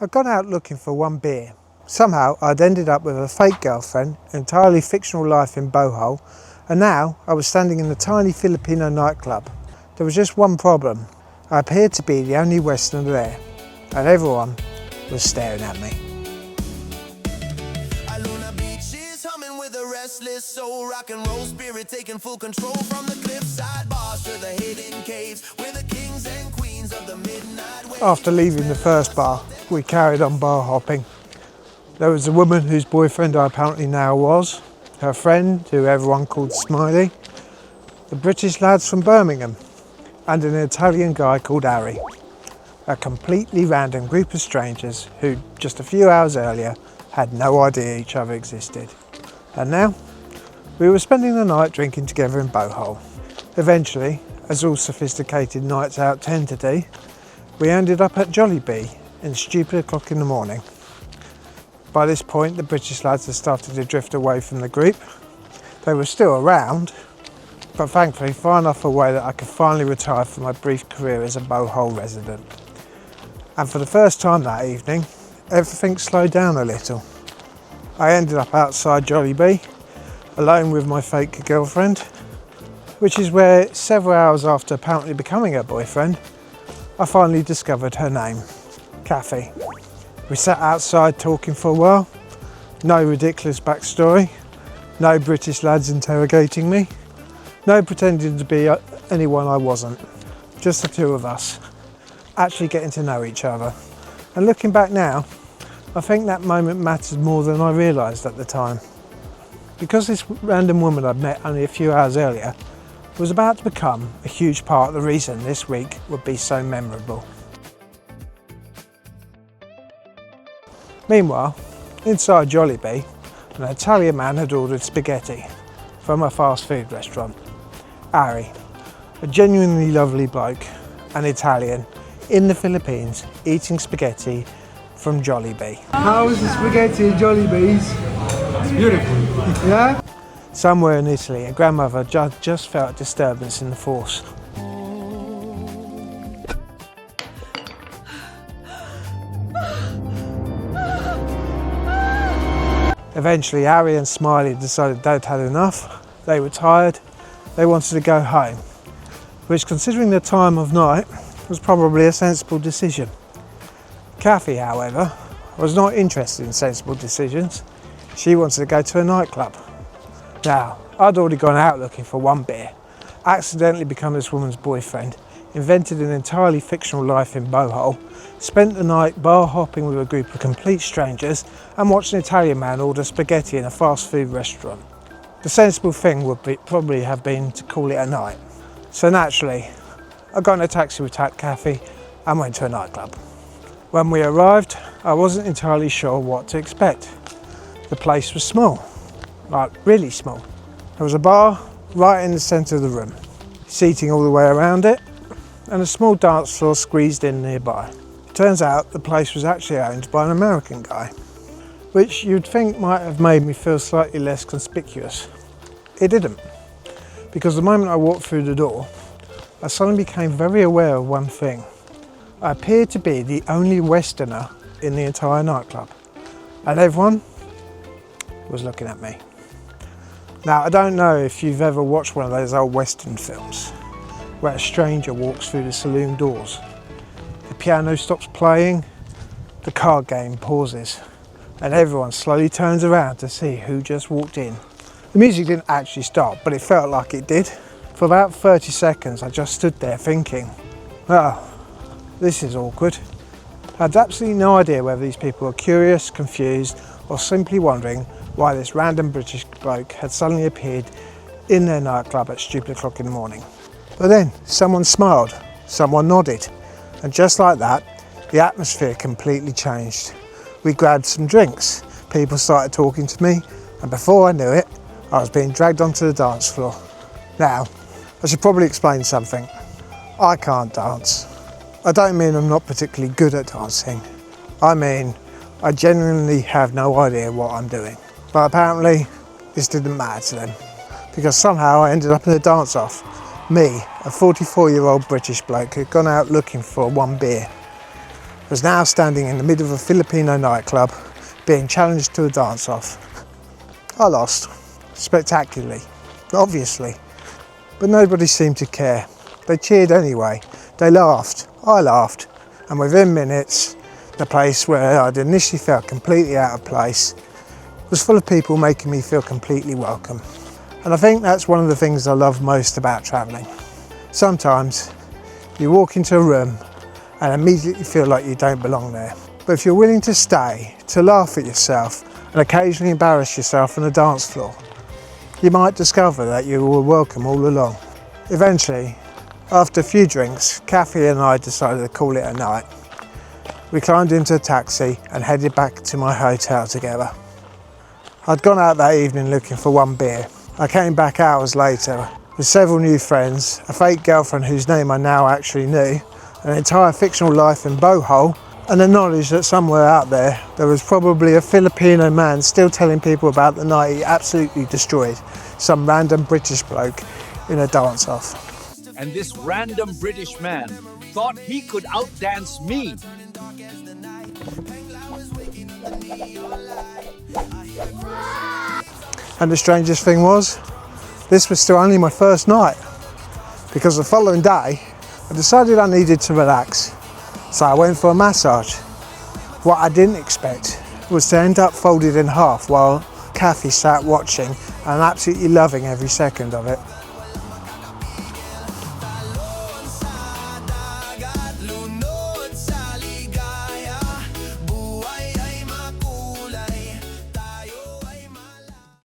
I'd gone out looking for one beer. Somehow I'd ended up with a fake girlfriend, entirely fictional life in Bohol, and now I was standing in a tiny Filipino nightclub. There was just one problem. I appeared to be the only Westerner there, and everyone was staring at me. With a restless soul, rock and roll spirit taking full control from the cliffside bars to the hidden caves, where the kings and queens of the midnight waves. After leaving the first bar, we carried on bar hopping. There was a woman whose boyfriend I apparently now was, her friend, who everyone called Smiley, the British lads from Birmingham, and an Italian guy called Harry. A completely random group of strangers who, just a few hours earlier, had no idea each other existed. And now, we were spending the night drinking together in Bohol. Eventually, as all sophisticated nights out tend to do, we ended up at Jollibee in stupid o'clock in the morning. By this point, the British lads had started to drift away from the group. They were still around, but thankfully far enough away that I could finally retire from my brief career as a Bohol resident. And for the first time that evening, everything slowed down a little. I ended up outside Jollibee, alone with my fake girlfriend, which is where several hours after apparently becoming her boyfriend, I finally discovered her name, Kathy. We sat outside talking for a while, no ridiculous backstory, no British lads interrogating me, no pretending to be anyone I wasn't, just the two of us, actually getting to know each other. And looking back now, I think that moment mattered more than I realised at the time. Because this random woman I'd met only a few hours earlier was about to become a huge part of the reason this week would be so memorable. Meanwhile, inside Jollibee, an Italian man had ordered spaghetti from a fast food restaurant. Harry, a genuinely lovely bloke, an Italian, in the Philippines, eating spaghetti from Jollibee. How is the spaghetti at Jollibee's? It's beautiful. Yeah? Somewhere in Italy, a grandmother just felt a disturbance in the force. Eventually, Harry and Smiley decided they'd had enough. They were tired. They wanted to go home, which, considering the time of night, was probably a sensible decision. Kathy, however, was not interested in sensible decisions. She wanted to go to a nightclub. Now, I'd already gone out looking for one beer, accidentally become this woman's boyfriend, invented an entirely fictional life in Bohol, spent the night bar hopping with a group of complete strangers, and watched an Italian man order spaghetti in a fast food restaurant. The sensible thing would probably have been to call it a night. So naturally, I got in a taxi with Kathy and went to a nightclub. When we arrived, I wasn't entirely sure what to expect. The place was small, like really small. There was a bar right in the centre of the room, seating all the way around it, and a small dance floor squeezed in nearby. Turns out the place was actually owned by an American guy, which you'd think might have made me feel slightly less conspicuous. It didn't, because the moment I walked through the door, I suddenly became very aware of one thing. I appeared to be the only Westerner in the entire nightclub, and everyone was looking at me. Now, I don't know if you've ever watched one of those old Western films where a stranger walks through the saloon doors. The piano stops playing, the card game pauses, and everyone slowly turns around to see who just walked in. The music didn't actually stop, but it felt like it did. For about 30 seconds, I just stood there thinking, oh, this is awkward. I had absolutely no idea whether these people were curious, confused, or simply wondering why this random British bloke had suddenly appeared in their nightclub at stupid o'clock in the morning. But then someone smiled, someone nodded, and just like that, the atmosphere completely changed. We grabbed some drinks, people started talking to me, and before I knew it, I was being dragged onto the dance floor. Now, I should probably explain something. I can't dance. I don't mean I'm not particularly good at dancing. I mean, I genuinely have no idea what I'm doing. But apparently, this didn't matter to them, because somehow I ended up in a dance-off. Me, a 44-year-old British bloke who'd gone out looking for one beer. was now standing in the middle of a Filipino nightclub, being challenged to a dance-off. I lost, spectacularly, obviously, but nobody seemed to care. They cheered anyway, they laughed, I laughed, and within minutes, the place where I'd initially felt completely out of place was full of people making me feel completely welcome. And I think that's one of the things I love most about travelling. Sometimes you walk into a room and immediately feel like you don't belong there. But if you're willing to stay, to laugh at yourself and occasionally embarrass yourself on the dance floor, you might discover that you were welcome all along. Eventually, after a few drinks, Kathy and I decided to call it a night. We climbed into a taxi and headed back to my hotel together. I'd gone out that evening looking for one beer. I came back hours later with several new friends, a fake girlfriend whose name I now actually knew, an entire fictional life in Bohol, and the knowledge that somewhere out there was probably a Filipino man still telling people about the night he absolutely destroyed some random British bloke in a dance-off. And this random British man thought he could outdance me. And the strangest thing was, this was still only my first night, because the following day I decided I needed to relax, so I went for a massage. What I didn't expect was to end up folded in half while Kathy sat watching and absolutely loving every second of it.